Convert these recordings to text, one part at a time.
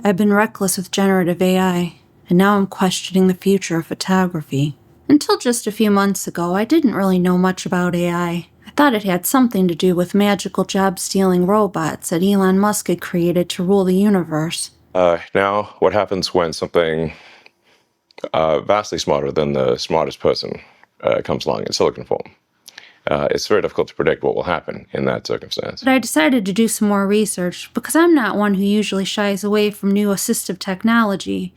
I've been reckless with generative AI, and now I'm questioning the future of photography. Until just a few months ago, I didn't really know much about AI. I thought it had something to do with magical job-stealing robots that Elon Musk had created to rule the universe. Now, what happens when something vastly smarter than the smartest person comes along in silicon form? It's very difficult to predict what will happen in that circumstance. But I decided to do some more research because I'm not one who usually shies away from new assistive technology.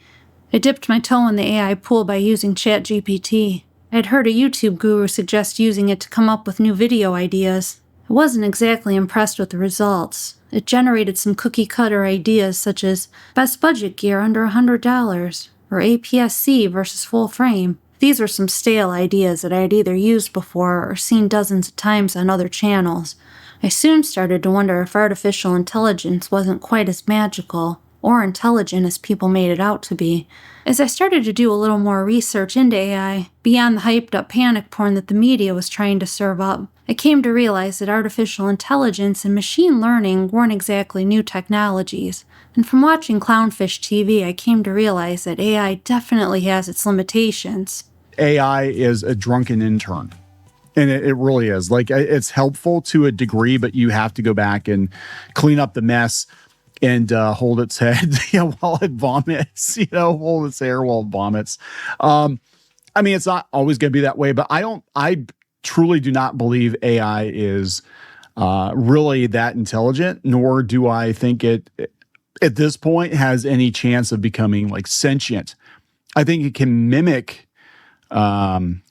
I dipped my toe in the AI pool by using ChatGPT. I'd heard a YouTube guru suggest using it to come up with new video ideas. I wasn't exactly impressed with the results. It generated some cookie-cutter ideas such as best budget gear under $100, or APS-C versus full frame. These were some stale ideas that I had either used before or seen dozens of times on other channels. I soon started to wonder if artificial intelligence wasn't quite as magical or intelligent as people made it out to be. As I started to do a little more research into AI, beyond the hyped-up panic porn that the media was trying to serve up, I came to realize that artificial intelligence and machine learning weren't exactly new technologies. And from watching Clownfish TV, I came to realize that AI definitely has its limitations. AI is a drunken intern. And it really is. Like, it's helpful to a degree, but you have to go back and clean up the mess and hold its head while it vomits, hold its hair while it vomits. I mean, it's not always going to be that way, but I truly do not believe AI is really that intelligent, nor do I think it, at this point, has any chance of becoming like sentient. I think it can mimic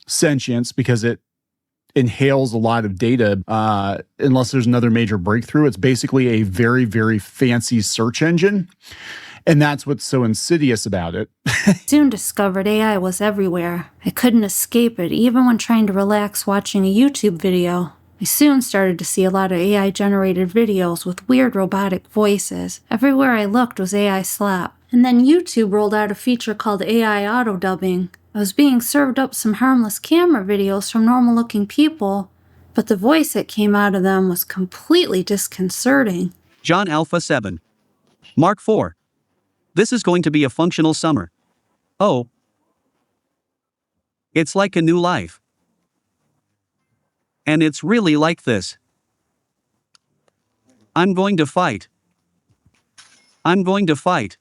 sentience because it inhales a lot of data unless there's another major breakthrough. It's basically a very, very fancy search engine. And that's what's so insidious about it. Soon discovered AI was everywhere. I couldn't escape it, even when trying to relax watching a YouTube video. I soon started to see a lot of AI-generated videos with weird robotic voices. Everywhere I looked was AI slap. And then YouTube rolled out a feature called AI auto-dubbing. I was being served up some harmless camera videos from normal-looking people, but the voice that came out of them was completely disconcerting. John Alpha 7. Mark 4. This is going to be a functional summer. Oh. It's like a new life. And it's really like this. I'm going to fight. I'm going to fight.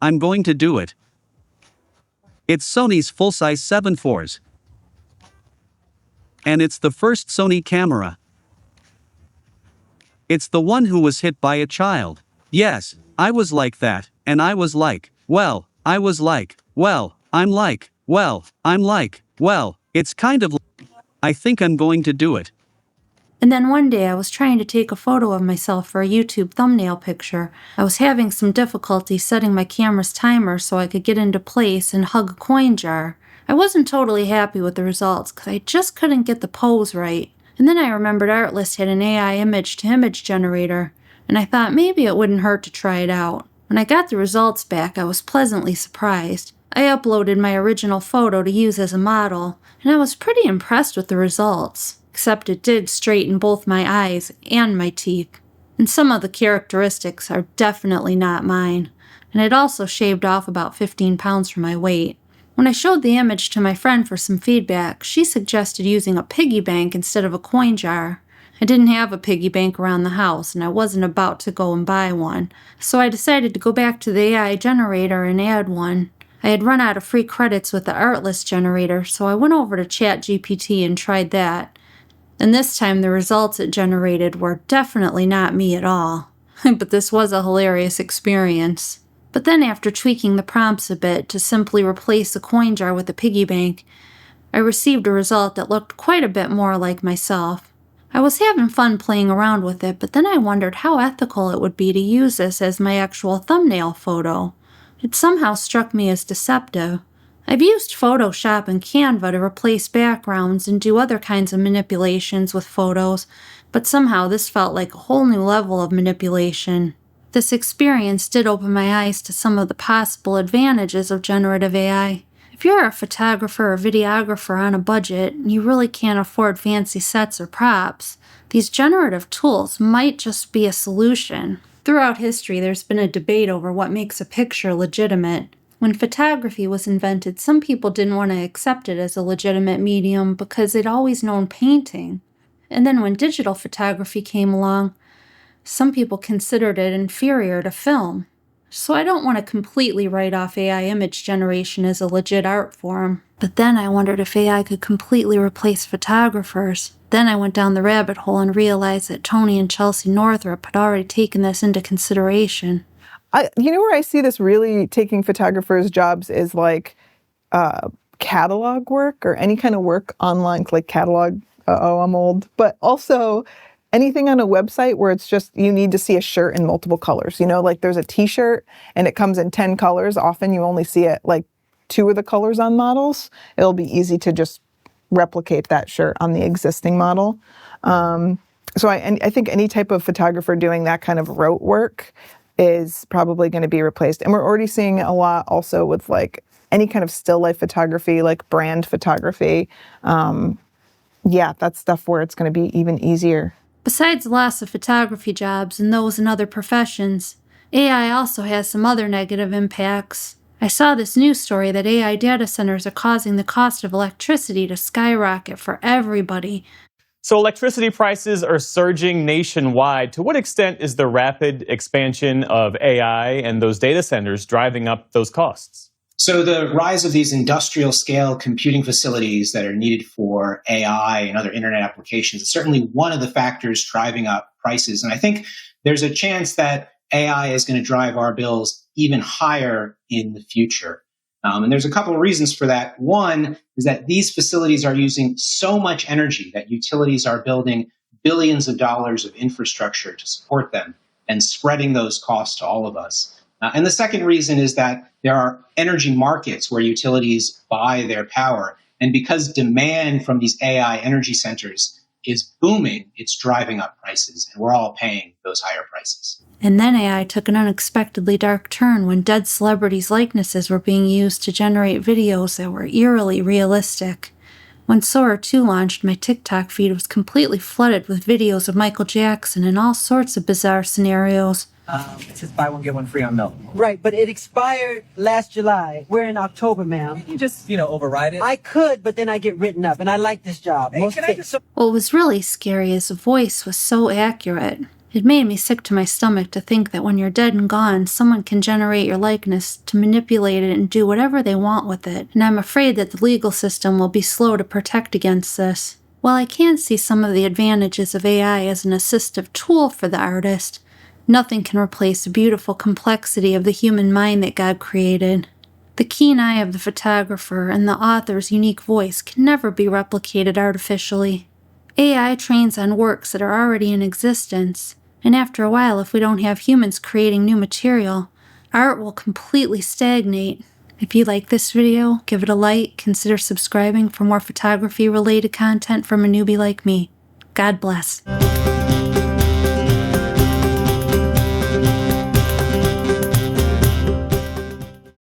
I'm going to do it. It's Sony's full-size 7.4s. And it's the first Sony camera. It's the one who was hit by a child. Yes, I was like that, and I was like, well, I was like, well, I'm like, well, I'm like, well, it's kind of I think I'm going to do it. And then one day I was trying to take a photo of myself for a YouTube thumbnail picture. I was having some difficulty setting my camera's timer so I could get into place and hug a coin jar. I wasn't totally happy with the results because I just couldn't get the pose right. And then I remembered Artlist had an AI image-to-image generator, and I thought maybe it wouldn't hurt to try it out. When I got the results back, I was pleasantly surprised. I uploaded my original photo to use as a model, and I was pretty impressed with the results. Except it did straighten both my eyes and my teeth. And some of the characteristics are definitely not mine. And it also shaved off about 15 pounds from my weight. When I showed the image to my friend for some feedback, she suggested using a piggy bank instead of a coin jar. I didn't have a piggy bank around the house, and I wasn't about to go and buy one. So I decided to go back to the AI generator and add one. I had run out of free credits with the Artlist generator, so I went over to ChatGPT and tried that. And this time the results it generated were definitely not me at all. But this was a hilarious experience. But then after tweaking the prompts a bit to simply replace the coin jar with a piggy bank, I received a result that looked quite a bit more like myself. I was having fun playing around with it, but then I wondered how ethical it would be to use this as my actual thumbnail photo. It somehow struck me as deceptive. I've used Photoshop and Canva to replace backgrounds and do other kinds of manipulations with photos, but somehow this felt like a whole new level of manipulation. This experience did open my eyes to some of the possible advantages of generative AI. If you're a photographer or videographer on a budget and you really can't afford fancy sets or props, these generative tools might just be a solution. Throughout history, there's been a debate over what makes a picture legitimate. When photography was invented, some people didn't want to accept it as a legitimate medium because they'd always known painting. And then when digital photography came along, some people considered it inferior to film. So I don't want to completely write off AI image generation as a legit art form. But then I wondered if AI could completely replace photographers. Then I went down the rabbit hole and realized that Tony and Chelsea Northrup had already taken this into consideration. Where I see this really taking photographers' jobs is like catalog work or any kind of work online, like catalog. I'm old. But also anything on a website where it's just you need to see a shirt in multiple colors. Like there's a t-shirt and it comes in 10 colors. Often you only see it like 2 of the colors on models. It'll be easy to just replicate that shirt on the existing model. So I think any type of photographer doing that kind of rote work is probably going to be replaced. And we're already seeing a lot also with like any kind of still life photography, like brand photography. That's stuff where it's going to be even easier. Besides the loss of photography jobs and those in other professions, AI also has some other negative impacts. I saw this news story that AI data centers are causing the cost of electricity to skyrocket for everybody. So electricity prices are surging nationwide. To what extent is the rapid expansion of AI and those data centers driving up those costs? So the rise of these industrial scale computing facilities that are needed for AI and other internet applications is certainly one of the factors driving up prices. And I think there's a chance that AI is going to drive our bills even higher in the future. And there's a couple of reasons for that. One is that these facilities are using so much energy that utilities are building billions of dollars of infrastructure to support them and spreading those costs to all of us. And the second reason is that there are energy markets where utilities buy their power. And because demand from these AI energy centers is booming, it's driving up prices. And we're all paying those higher prices. And then AI took an unexpectedly dark turn when dead celebrities' likenesses were being used to generate videos that were eerily realistic. When Sora 2 launched, my TikTok feed was completely flooded with videos of Michael Jackson and all sorts of bizarre scenarios. It says buy one, get one free on milk. Right, but it expired last July. We're in October, ma'am. You just, override it? I could, but then I get written up, and I like this job. What was really scary is the voice was so accurate. It made me sick to my stomach to think that when you're dead and gone, someone can generate your likeness to manipulate it and do whatever they want with it. And I'm afraid that the legal system will be slow to protect against this. While I can see some of the advantages of AI as an assistive tool for the artist, nothing can replace the beautiful complexity of the human mind that God created. The keen eye of the photographer and the author's unique voice can never be replicated artificially. AI trains on works that are already in existence, and after a while, if we don't have humans creating new material, art will completely stagnate. If you like this video, give it a like, consider subscribing for more photography-related content from a newbie like me. God bless.